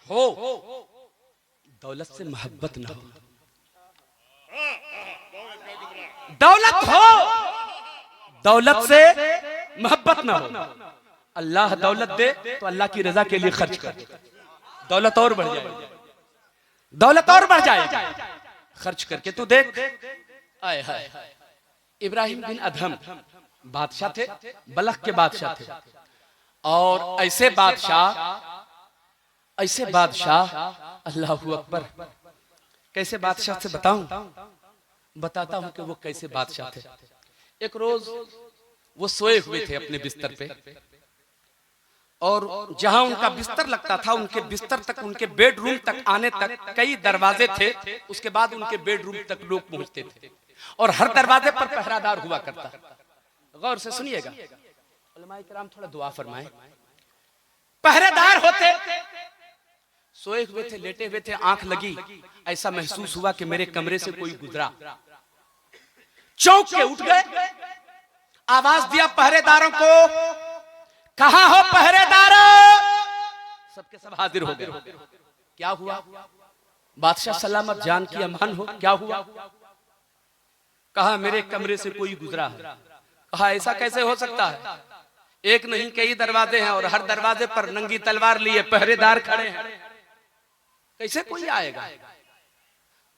हो, दौलत से मोहब्बत ना हो। दौलत हो, दौलत से मोहब्बत ना हो। अल्लाह दौलत दे तो अल्लाह की रजा के लिए खर्च कर, दौलत और बढ़ जाएगी, दौलत और बढ़ जाएगी खर्च करके। तू देख, आए हाय, इब्राहिम बिन अदहम बादशाह थे, बलख के बादशाह थे। और ऐसे बादशाह अल्लाहू अकबर, कैसे बादशाह से बताता हूं कि वो कैसे बादशाह थे। एक रोज वो सोए हुए थे अपने बिस्तर पे, और जहां उनका बिस्तर लगता था, उनके बिस्तर तक, उनके बेडरूम तक आने तक कई दरवाजे थे। उसके बाद उनके बेडरूम तक लोग पहुंचते थे, और हर दरवाजे पर पहरादार हुआ करता। गौर से सुनिएगा, उलमाए किराम थोड़ा दुआ फरमाएं। पहरेदार होते, सोए हुए थे, लेटे हुए थे, आंख लगी, ऐसा महसूस हुआ कि मेरे कमरे से कोई गुजरा। चौंक के उठ गए, आवाज दिया पहरेदारों को, कहां हो पहरेदारों? सबके सब हाजिर हो गए। क्या हुआ? बादशाह सलामत जान की अमान हो, क्या हुआ? कहा मेरे कमरे से कोई गुजरा है। कहा ऐसा कैसे हो सकता है? एक नहीं कई दरवाजे हैं, और हर दरवाजे पर नंगी तलवार लिए पहरेदार खड़े हैं, कैसे कोई आएगा?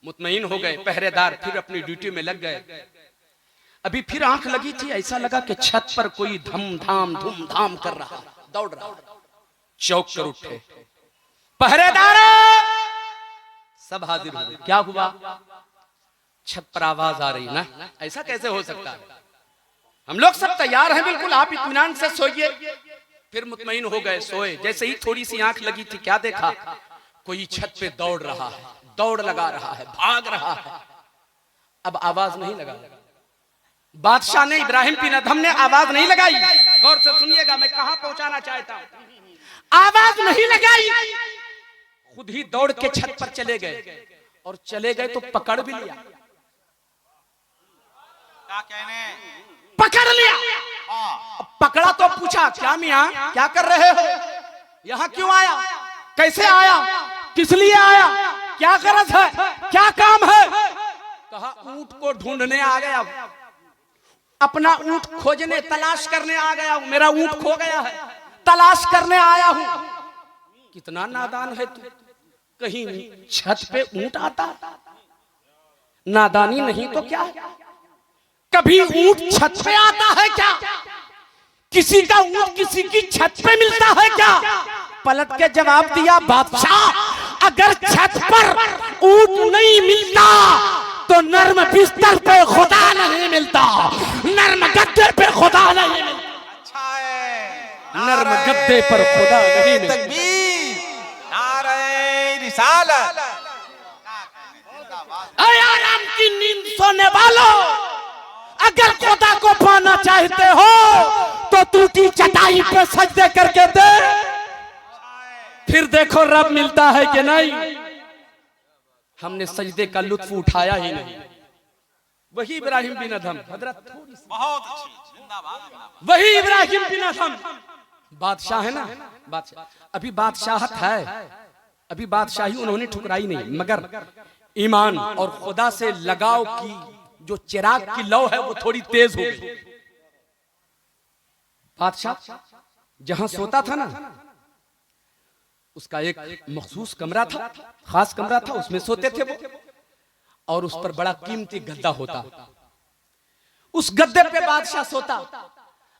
मुतमईन हो गए पहरेदार, फिर अपनी ड्यूटी में लग गए। अभी फिर आंख लगी थी, ऐसा लगा कि छत पर कोई धूमधाम कर रहा, दौड़ रहा। चौक कर उठे पहरेदार, सब हाजिर हो गए। क्या हुआ? छत पर आवाज आ रही ना, ऐसा कैसे हो सकता है? हम लोग सब तैयार हैं बिल्कुल, आप इत्मीनान से सोइए। फिर मुतमईन हो गए, सोए। जैसे ही थोड़ी सी आंख लगी थी, क्या देखा? कोई छत पे दौड़ रहा है, दौड़ लगा रहा है, भाग रहा है। अब आवाज नहीं लगा, बादशाह ने, इब्राहिम बिन अदहम ने आवाज नहीं लगाई। गौर से सुनिएगा, मैं कहां पहुंचाना चाहता हूं। आवाज नहीं लगाई, खुद ही दौड़ के छत पर चले गए, और चले गए तो पकड़ भी लिया। क्या कहने? पकड़ लिया। पकड़ा तो पूछा, क्या मियां क्या कर रहे हो? यहां क्यों आया? कैसे आया? किस लिए आया? क्या गरज है? क्या काम है? कहा ऊंट को ढूंढने आ गया, अपना ऊंट खोजने, तलाश करने आ गया हूं। मेरा ऊंट खो गया है, तलाश करने आया हूं। कितना नादान है तू, कहीं छत पे ऊंट आता? नादानी नहीं तो क्या है? कभी ऊंट छत पे आता है क्या? किसी का ऊंट किसी की छत पे मिलता है क्या? पलट के जवाब दिया, बादशाह अगर छत पर ऊंट नहीं मिलता तो नर्म बिस्तर पे खुदा नहीं मिलता, नर्म गद्दे पे खुदा नहीं मिलता। अच्छा है, नर्म गद्दे पर खुदा नहीं मिलता। तकबीर, नारे रिसालत। ऐ आराम की नींद सोने वालों, अगर खुदा को पाना चाहते हो तो टूटी चटाई पे सजदे करके दे, फिर देखो रब मिलता है कि नहीं। हमने सजदे का लुत्फ उठाया ही नहीं। वही इब्राहिम बिन अदहम, हजरत बहुत अच्छी, जिंदाबाद। वही इब्राहिम बिन अदहम बादशाह है ना, बादशाह। अभी बादशाहत है, अभी बादशाही उन्होंने ठुकराई नहीं, मगर ईमान और खुदा से लगाव की जो चिराग की लौ है वो थोड़ी तेज हो गई। बादशाह जहां सोता था ना, उसका एक मखसूस कमरा था, खास कमरा था, उसमें सोते थे वो, और उस पर बड़ा कीमती गद्दा होता। उस गद्दे पे बादशाह सोता।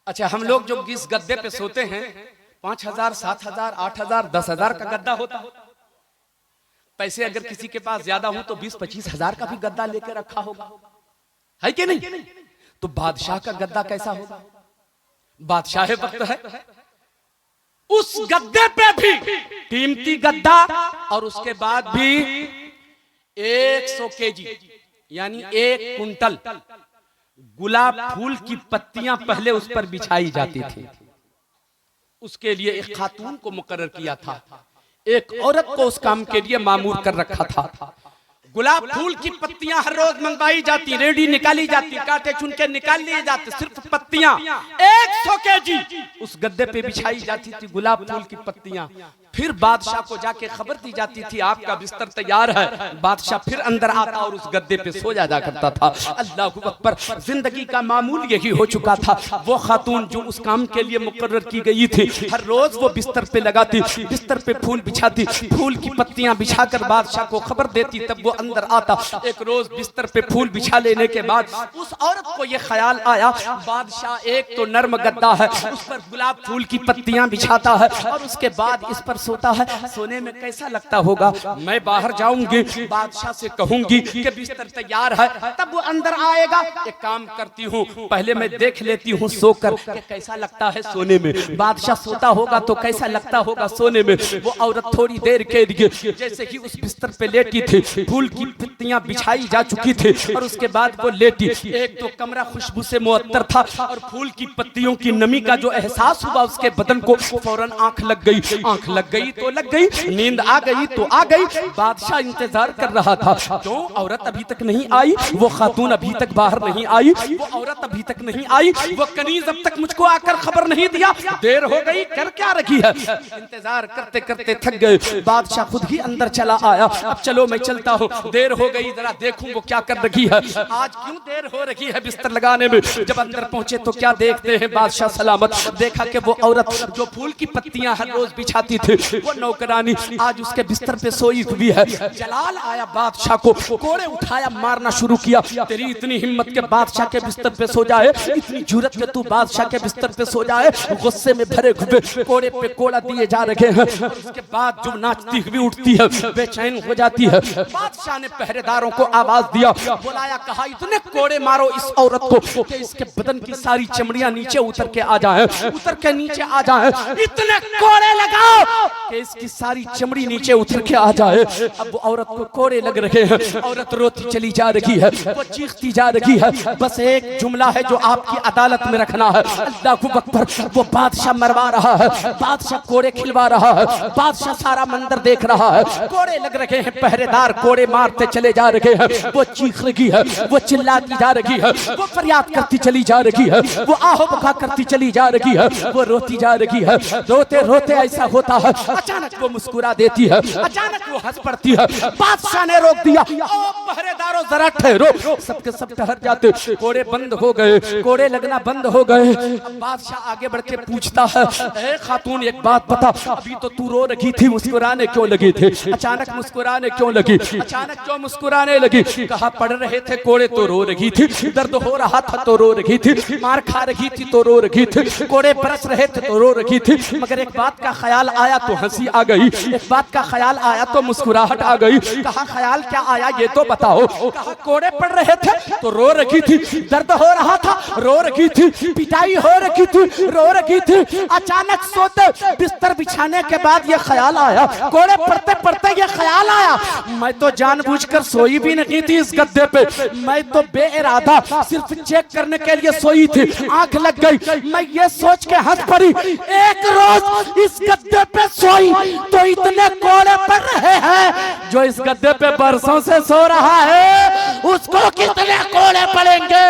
अच्छा, हम लोग जो इस गद्दे पे सोते हैं, 5,000, 7,000, 8,000, 10,000 का गद्दा होता। पैसे अगर किसी के पास ज्यादा हो तो 20-25 हजार का भी गद्दा लेकर रखा होगा, है कि नहीं? तो बादशाह का गद्दा कैसा होगा? बादशाह वक्त है, उस गद्दे पे भी कीमती गद्दा, और उसके बाद भी 100 केजी यानी 1 कुंटल गुलाब फूल की पत्तियां पहले उस पर बिछाई जाती थी। उसके लिए एक खातून को मुकर्रर किया था, एक औरत को उस काम के लिए मामूर कर रखा था। गुलाब फूल की पत्तियां हर रोज मंगवाई जाती, रेडी निकाली जाती, कांटे चुन के निकाल लिए जाते, सिर्फ पत्तियां 100 केजी उस गद्दे पे बिछाई जाती थी, गुलाब फूल की पत्तियां। फिर बादशाह को जाके खबर दी जाती थी आपका बिस्तर तैयार है। बादशाह फिर अंदर आता और उस गद्दे पे सो जाया करता था। अल्लाह अकबर, जिंदगी का मामूल यही हो चुका था। वो खातून जो उस काम के लिए मुकर्रर की गई थी, हर रोज वो बिस्तर पे लगाती, बिस्तर पे फूल बिछाती, फूल की पत्तियां बिछाकर बादशाह को खबर देती, तब वो अंदर आता। एक रोज बिस्तर पे फूल बिछा लेने के बाद उस औरत को ये ख्याल आया, बादशाह एक तो नर्म गद्दा है, उस पर गुलाब फूल की पत्तियां बिछाता है और उसके बाद इस पर सोता है, सोने में कैसा लगता होगा। मैं बाहर जाऊंगी, बादशाह से कहूंगी कि बिस्तर तैयार है, तब वो अंदर आएगा। एक काम करती हूँ, पहले मैं देख लेती हूँ सोकर कि कैसा लगता है सोने में। बादशाह सोता होगा तो कैसा लगता होगा सोने में। वो औरत थोड़ी देर के लिए जैसे ही उस बिस्तर पे लेटी थी, फूल की पत्तियां बिछाई जा चुकी थी और उसके बाद वो लेटी। एक तो कमरा खुशबू से मुअत्तर था और फूल की पत्तियों की नमी का जो एहसास हुआ उसके बदन को, फौरन आंख लग गई। आंख लग गई तो लग गई, नींद आ गई तो आ गई। बादशाह इंतजार कर रहा था, क्यों औरत अभी तक नहीं आई, वो खातून अभी तक बाहर नहीं आई, वो औरत अभी तक नहीं आई, वो कनीज अब तक मुझको आकर खबर नहीं दिया, देर हो गई, कर क्या रखी है। इंतजार करते करते थक गए। बादशाह खुद ही अंदर चला आया। अब चलो मैं चलता हूँ, देर हो गई, जरा देखूं वो क्या कर रखी है, आज क्यों देर हो रही है बिस्तर लगाने में। जब अंदर पहुंचे तो क्या देखते हैं, बादशाह सलामत। देखा कि वो औरत जो फूल की पत्तियां हर रोज बिछाती थी, वो नौकरानी आज उसके बिस्तर पे सोई हुई है। जलाल आया बादशाह को, कोड़े उठाया, मारना शुरू किया। तेरी इतनी हिम्मत के बादशाह के बिस्तर पे सो जाए, इतनी जुर्रत के तू बादशाह के बिस्तर पे सो जाए। गुस्से में भरे हुए कोड़े पे कोड़ा दिए जा रहे हैं। उसके बाद जो नाचती हुई उठती है, बेचैन हो जाती है। बादशाह ने पहरेदारों को आवाज दिया, बुलाया, कहा इतने कोड़े मारो इस औरत को कि इसके बदन की सारी चमड़ियां नीचे उतर के आ जाए, उतर के नीचे आ जाए। इतने कोड़े लगाओ कि इसकी सारी चमड़ी नीचे उतर के आ जाए। अब वो औरत को कोड़े लग रहे हैं, औरत रोती चली जा रही है, वो चीखती जा रही है। बस एक जुमला है जो आपकी अदालत में रखना है, अल्लाह अकबर। वो बादशाह मरवा रहा है, बादशाह कोड़े खिलवा रहा है, बादशाह सारा मंदिर देख रहा है, कोड़े लग रहे हैं, पहरेदार कोड़े मारते चले जा रहे हैं। वो चीख रही है, वो चिल्लाती जा रही है, वो फरियाद करती चली जा रही है, वो आहो बका करती चली जा रही है, वो रोती जा रही है। रोते रोते ऐसा होता है, अचानक वो मुस्कुरा देती है, अचानक वो हंस पड़ती है। बादशाह ने रोक दिया, ओ पहरेदारों जरा ठहरो। सबके सब ठहर जाते, कोड़े बंद हो गए, कोड़े लगना बंद हो गए। अब बादशाह आगे बढ़ के पूछता है, ए खातून एक बात बता, अभी तो तू रो रही थी, मुस्कुराने क्यों लगी थी, अचानक मुस्कुराने क्यों लगी, अचानक क्यों मुस्कुराने लगी। कहा पढ़ रहे थे कोड़े तो रो रही थी, दर्द हो रहा था तो रो रही थी, मार खा रही थी तो रो रही थी, कोड़े बरस रहे थे तो रो रही थी, मगर एक बात का ख्याल आया तो हंसी आ गई, एक बात का ख्याल आया तो मुस्कुराहट आ गई। कहा ख्याल क्या आया ये तो बताओ। कहा कोड़े पड़ रहे थे तो रो रही थी, दर्द हो रहा था रो रही थी, पिटाई हो रही थी रो रही थी, अचानक सोते बिस्तर बिछाने के बाद ये ख्याल आया, कोड़े पड़ते पड़ते ये ख्याल आया, मैं तो जानबूझकर सोई भी नहीं थी इस गद्दे पे, मैं तो बेइरादा सिर्फ चेक करने के लिए सोई थी, आंख लग गई। मैं ये सोच के हंस पड़ी, एक रोज इस गद्दे पे सोई तो इतने कोड़े पड़ रहे हैं, जो इस गद्दे पे बरसों से सो रहा है उसको कितने कोड़े पड़ेंगे,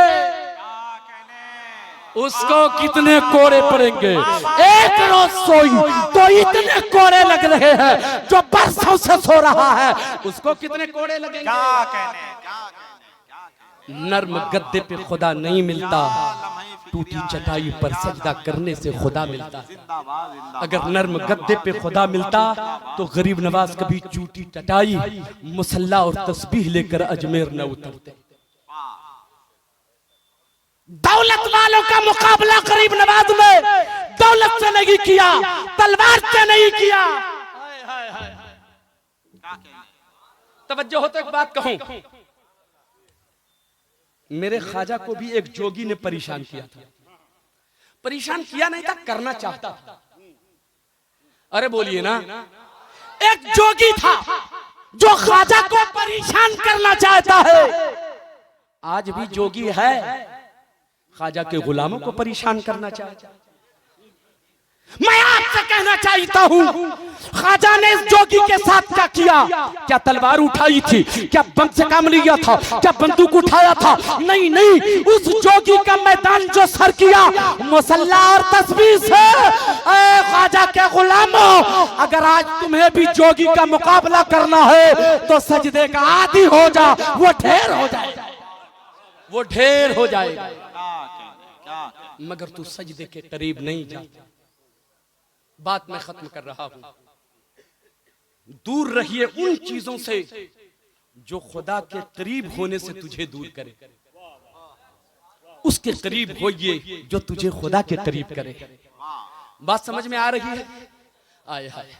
उसको कितने कोड़े पड़ेंगे। एक रोज सोई तो इतने कोड़े लग रहे हैं, जो बरसों से सो रहा है उसको कितने कोड़े लगेंगे। क्या कहने, नर्म गद्दे पे खुदा नहीं मिलता, टूटी चटाई पर सजदा करने से खुदा मिलता है। अगर नर्म गद्दे पे खुदा मिलता तो गरीब नवाज कभी टूटी चटाई, मुसल्ला और तस्बीह लेकर अजमेर न उतरते। दौलत वालों का मुकाबला गरीब नवाज में दौलत से नहीं किया, तलवार से नहीं किया। तवज्जो हो तो एक बात कहूं, मेरे ख्वाजा को भी एक जोगी ने परेशान किया था, परेशान किया नहीं था, करना चाहता था। अरे बोलिए ना, एक जोगी था जो ख्वाजा को परेशान करना चाहता है। आज भी जोगी है, ख्वाजा के गुलामों को परेशान करना चाहता है। मैं आपसे कहना चाहता हूं, ख्वाजा ने इस जोगी के साथ क्या किया? क्या तलवार उठाई थी? क्या बम से काम लिया था? क्या बंदूक उठाया था? नहीं नहीं, उस जोगी का मैदान जो सर किया मुसल्ला और तस्बीह से। ऐ ख्वाजा के गुलामों, अगर आज तुम्हें भी जोगी का मुकाबला करना है तो सजदे का आदी हो जा, वो ढेर हो जाएगा, वो ढेर हो जाएगा, मगर तू सजदे के करीब नहीं जाता। बात मैं खत्म कर रहा हूं। दूर रहिए उन चीजों से जो खुदा के करीब होने से तुझे दूर करे, उसके करीब होइए जो तुझे खुदा के करीब करे। बात समझ में आ रही है? आए हाय।